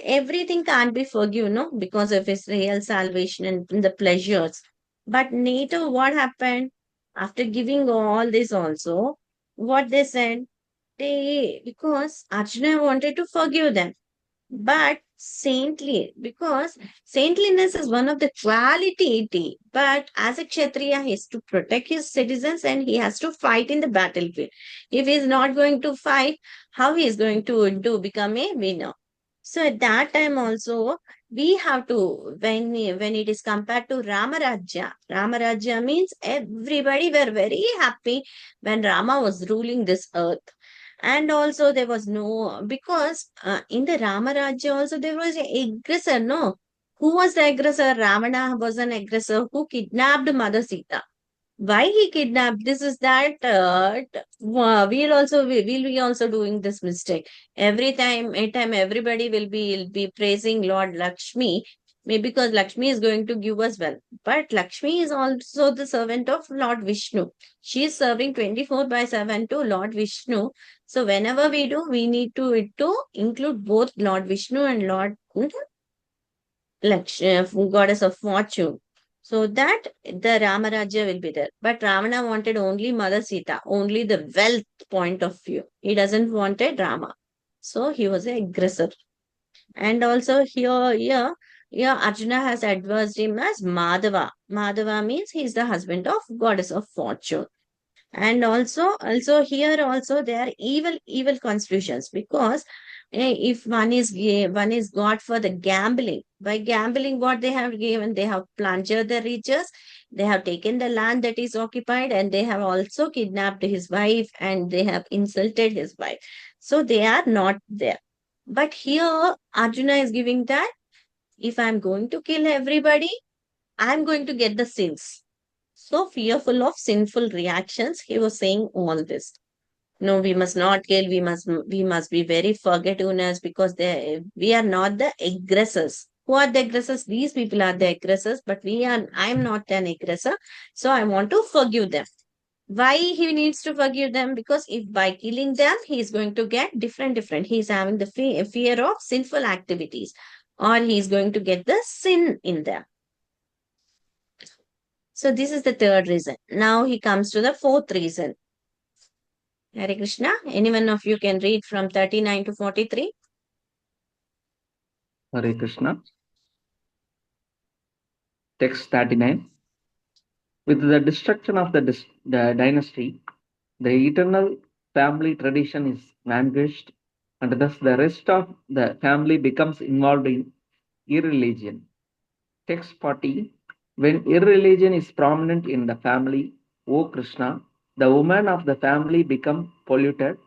[SPEAKER 2] everything can't be forgiven, no, because of his real salvation and the pleasures. But later what happened, after giving all this also, what they said, because Arjuna wanted to forgive them, but saintly, because saintliness is one of the quality, but as a kshatriya he has to protect his citizens and he has to fight in the battlefield. If he is not going to fight, how he is going to become a winner? So at that time also, we have to, when it is compared to Ramarajya means everybody were very happy when Rama was ruling this earth. And also there was no, because in the Ramarajya also there was an aggressor, no? Who was the aggressor? Ravana was an aggressor who kidnapped Mother Sita. Why he kidnapped? This is that we'll be also doing this mistake. Every time everybody will be praising Lord Lakshmi, maybe because Lakshmi is going to give us wealth. But Lakshmi is also the servant of Lord Vishnu. She is serving 24/7 to Lord Vishnu. So whenever we do, we need to include both Lord Vishnu and Lord Lakshmi, goddess of fortune, so that the Ramarajya will be there. But Ravana wanted only Mother Sita, only the wealth point of view. He doesn't wanted Rama. So he was an aggressor. And also here Arjuna has advised him as Madhava. Madhava means he is the husband of goddess of fortune. And also here also there are evil constitutions, because if one is got for the gambling, by gambling what they have given, they have plundered the riches, they have taken the land that is occupied, and they have also kidnapped his wife and they have insulted his wife, so they are not there. But here Arjuna is giving that if I'm going to kill everybody, I'm going to get the sins. So fearful of sinful reactions, he was saying all this. No, we must not kill. We must be very forgetfulness, because we are not the aggressors. Who are the aggressors? These people are the aggressors, but I'm not an aggressor. So I want to forgive them. Why he needs to forgive them? Because if by killing them, he is going to get different. He is having the fear of sinful activities, or he is going to get the sin in them. So this is the third reason. Now he comes to the fourth reason. Hare Krishna. Any one of you can read from 39 to 43.
[SPEAKER 4] Hare Krishna. Text 39. With the destruction of the dynasty, the eternal family tradition is vanquished, and thus the rest of the family becomes involved in irreligion. Text 40. When irreligion is prominent in the family, O Krishna, the women of the family become polluted,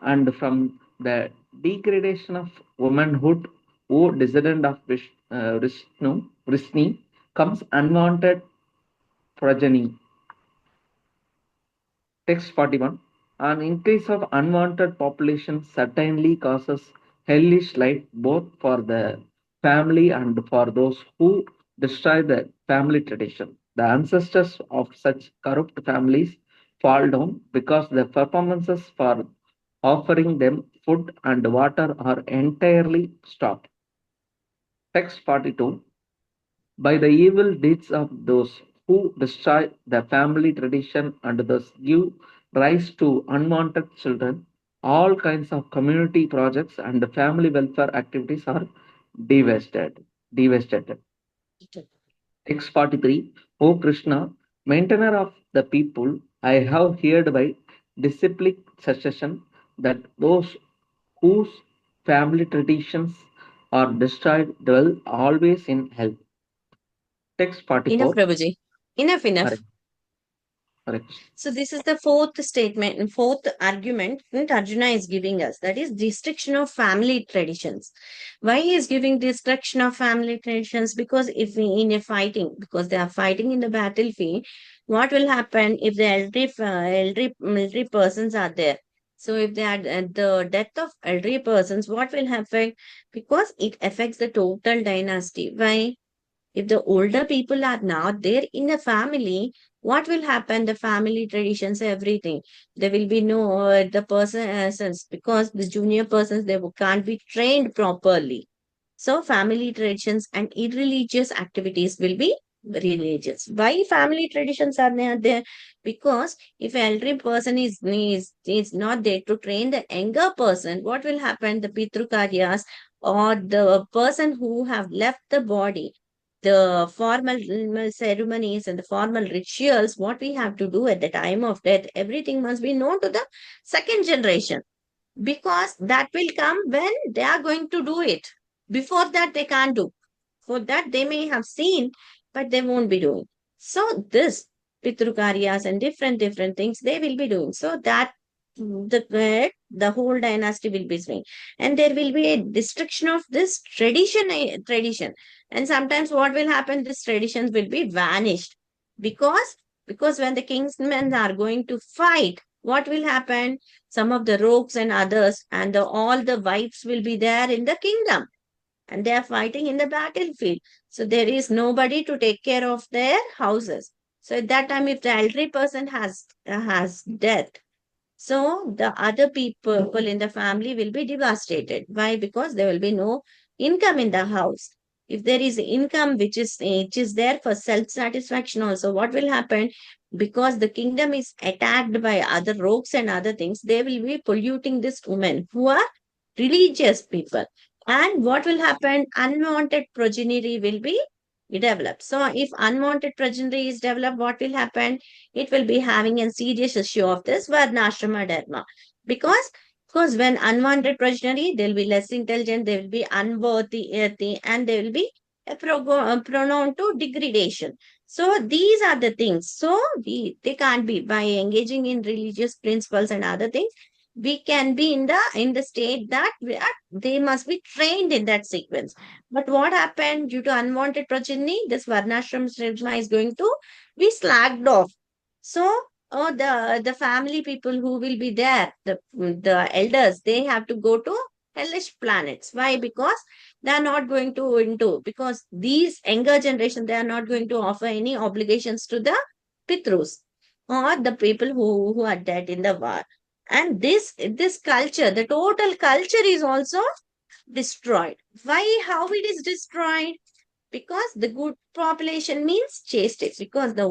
[SPEAKER 4] and from the degradation of womanhood, O descendant of Vishnu, comes unwanted progeny. Text 41. An increase of unwanted population certainly causes hellish life both for the family and for those who destroy the family tradition. The ancestors of such corrupt families fall down because the performances for offering them food and water are entirely stopped. Text 42. By the evil deeds of those who destroy the family tradition and thus give rise to unwanted children, all kinds of community projects and family welfare activities are devastated. Devastated. Text 43. O Krishna, maintainer of the people, I have heard by disciplic succession that those whose family traditions are destroyed dwell always in hell. Text
[SPEAKER 2] Enough,
[SPEAKER 4] 44.
[SPEAKER 2] Prabhuji. Enough,
[SPEAKER 4] Hare,
[SPEAKER 2] enough.
[SPEAKER 4] Hare Krishna.
[SPEAKER 2] So this is the fourth statement and fourth argument that Arjuna is giving us. That is destruction of family traditions. Why he is giving destruction of family traditions? Because if we in a fighting, because they are fighting in the battlefield, what will happen if the elderly military persons are there? So if they are the death of elderly persons, what will happen? Because it affects the total dynasty. Why? If the older people are not there in a family, what will happen? The family traditions, everything. There will be no the persons because the junior persons they can't be trained properly. So family traditions and irreligious activities will be religious. Why family traditions are not there? Because if elderly person is not there to train the younger person, what will happen? The pitru karyas or the person who have left the body, the formal ceremonies and the formal rituals, what we have to do at the time of death, everything must be known to the second generation because that will come when they are going to do it. Before that, they can't do. For that, they may have seen, but they won't be doing. So this Pitrukaryas and different things they will be doing. So that the whole dynasty will be swing. And there will be a destruction of this tradition. And sometimes what will happen, these traditions will be vanished. Because when the kingsmen are going to fight, what will happen? Some of the rogues and others and all the wives will be there in the kingdom and they are fighting in the battlefield. So there is nobody to take care of their houses. So at that time, if the elderly person has death, so the other people in the family will be devastated. Why? Because there will be no income in the house. If there is income which is there for self-satisfaction also, what will happen? Because the kingdom is attacked by other rogues and other things, they will be polluting this women who are religious people. And what will happen? Unwanted progeny will be developed. So if unwanted progeny is developed, what will happen? It will be having a serious issue of this Varnashrama Dharma. Because when unwanted progeny, they'll be less intelligent, they will be unworthy, and they will be prone to degradation. So these are the things. So they can't be by engaging in religious principles and other things. We can be in the state that they must be trained in that sequence. But what happened due to unwanted progeny? This Varnashram stigma is going to be slacked off. So, the family people who will be there, the elders, they have to go to hellish planets. Why? Because they are not going to because these younger generation they are not going to offer any obligations to the Pitrus or the people who are dead in the war. And this culture, the total culture is also destroyed. Why? How it is destroyed? Because the good population means chastity. Because the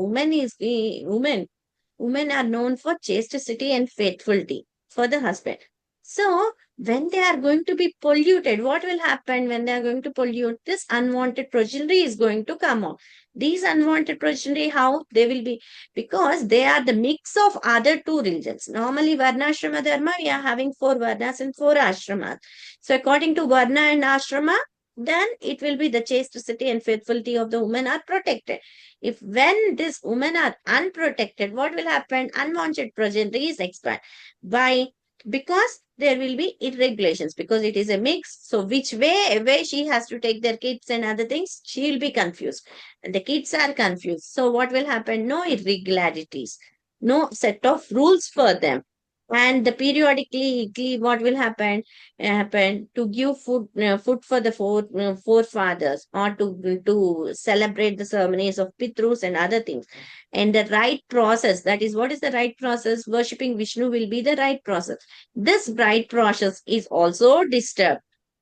[SPEAKER 2] women are known for chastity and faithfulty for the husband. So when they are going to be polluted, what will happen when they are going to pollute? This unwanted progeny is going to come out. These unwanted progeny, how they will be? Because they are the mix of other two religions. Normally, Varna Ashrama Dharma, we are having 4 Varnas and 4 Ashramas. So, according to Varna and Ashrama, then it will be the chastity and faithfulty of the women are protected. If when these women are unprotected, what will happen? Unwanted progeny is expand. Why? Because there will be irregulations, because it is a mix. So which way she has to take their kids and other things, she will be confused. And the kids are confused. So what will happen? No irregularities, no set of rules for them. And the periodically, what will happen to give food for the forefathers, or to celebrate the ceremonies of Pitrus and other things. And the right process, that is, what is the right process? Worshipping Vishnu will be the right process. This right process is also disturbed.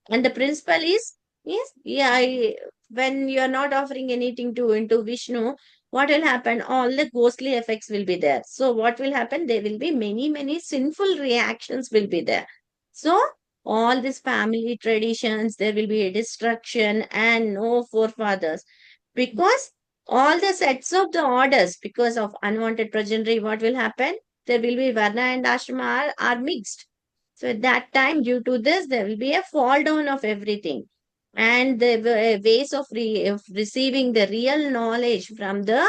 [SPEAKER 2] And the principle is, yes, yeah, when you are not offering anything to into Vishnu, what will happen? All the ghostly effects will be there. So what will happen? There will be many sinful reactions will be there. So all these family traditions, there will be a destruction and no forefathers. Because all the sets of the orders, because of unwanted progeny, what will happen? There will be Varna and Ashrama are mixed. So at that time, due to this, there will be a fall down of everything. And the ways of receiving the real knowledge from the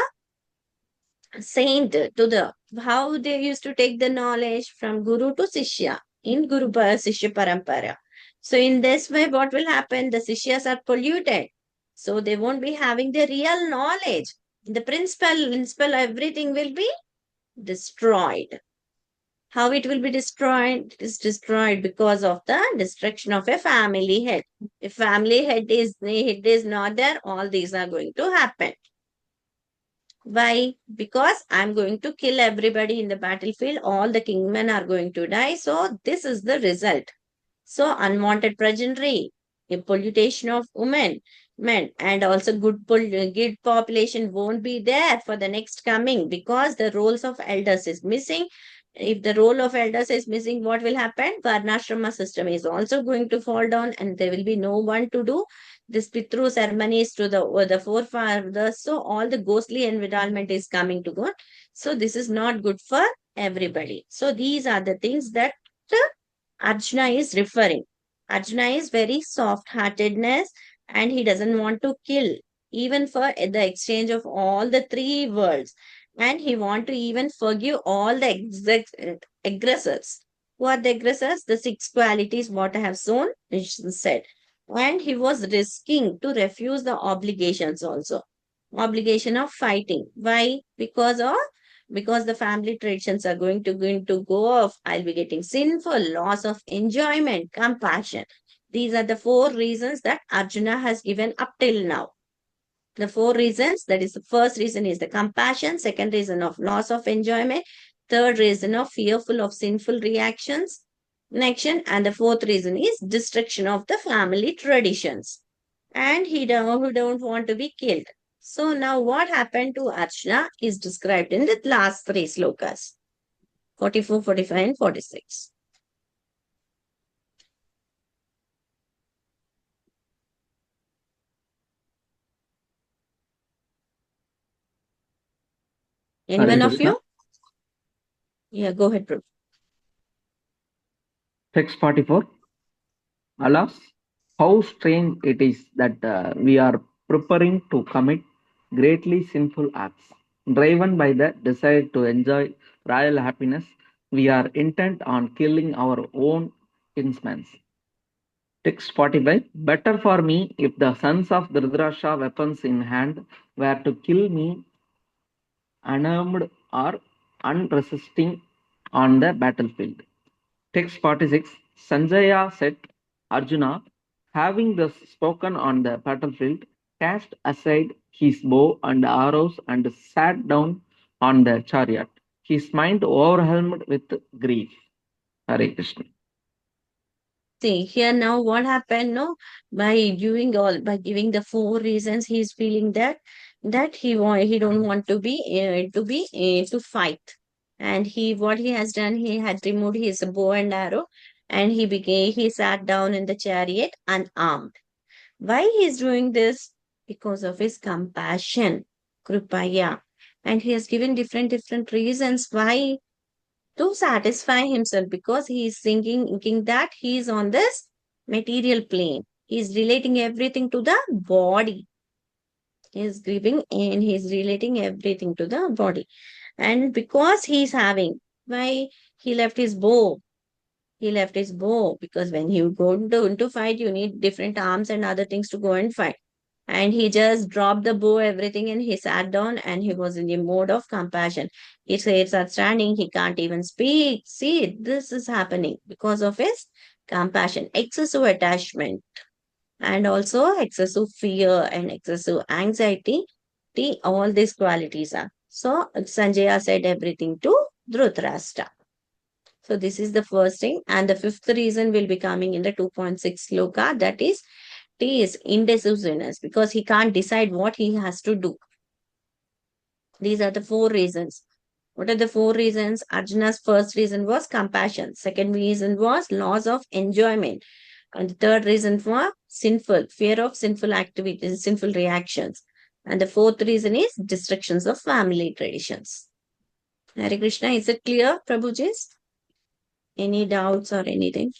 [SPEAKER 2] saint to the, how they used to take the knowledge from Guru to Sishya in Shishya Parampara. So in this way, what will happen? The Sishyas are polluted. So they won't be having the real knowledge. The principle, everything will be destroyed. How it will be destroyed? It is destroyed because of the destruction of a family head. If family head is not there, all these are going to happen. Why? Because I'm going to kill everybody in the battlefield. All the kingmen are going to die. So this is the result. So unwanted progeny, a pollution of women, men, and also good population won't be there for the next coming, because the roles of elders is missing. If the role of elders is missing, what will happen? Varnashrama system is also going to fall down, and there will be no one to do this Pitru ceremonies to the forefathers. So all the ghostly environment is coming to God. So this is not good for everybody. So these are the things that Arjuna is referring. Arjuna is very soft-heartedness, and he doesn't want to kill, even for the exchange of all the 3 worlds. And he want to even forgive all the aggressors. Who are the aggressors? The 6 qualities what I have shown, said. And he was risking to refuse the obligations also. Obligation of fighting. Why? Because the family traditions are going to go off. I'll be getting sinful, loss of enjoyment, compassion. These are the 4 reasons that Arjuna has given up till now. The 4 reasons, that is, the first reason is the compassion, second reason of loss of enjoyment, third reason of fearful of sinful reactions, and the fourth reason is destruction of the family traditions. And he don't want to be killed. So now what happened to Arjuna is described in the last 3 slokas, 44, 45 and 46. Anyone of you? Yeah, go ahead, Prabhu.
[SPEAKER 4] Text 44. Alas, how strange it is that we are preparing to commit greatly sinful acts. Driven by the desire to enjoy royal happiness, we are intent on killing our own kinsmen. Text 45. Better for me if the sons of Dhritarashtra, weapons in hand, were to kill me unarmed or unresisting on the battlefield. Text 46. Sanjaya said, Arjuna, having thus spoken on the battlefield, cast aside his bow and arrows and sat down on the chariot, his mind overwhelmed with grief. Hare Krishna.
[SPEAKER 2] See, here now what happened? No, by giving the 4 reasons, he is feeling that he don't want to be to fight. And what he has done, he had removed his bow and arrow, and he sat down in the chariot unarmed. Why he is doing this? Because of his compassion, kripaya. And he has given different reasons why, to satisfy himself, because he is thinking that he is on this material plane. He is relating everything to the body. He is grieving and he is relating everything to the body. And because he is having, why he left his bow? He left his bow because when you go into fight, you need different arms and other things to go and fight. And he just dropped the bow, everything, and he sat down and he was in the mode of compassion. His hairs are standing, he can't even speak. See, this is happening because of his compassion, excessive attachment, and also excessive fear and excessive anxiety. All these qualities are. So Sanjaya said everything to Dhritarashtra. So this is the first thing. And the fifth reason will be coming in the 2.6 sloka, that is T is indecisiveness, because he can't decide what he has to do. These are the four reasons. What are the four reasons? Arjuna's first reason was compassion. Second reason was loss of enjoyment. And the third reason for fear of sinful activities, sinful reactions. And the fourth reason is destructions of family traditions. Hare Krishna, is it clear, Prabhuji? Any doubts or anything?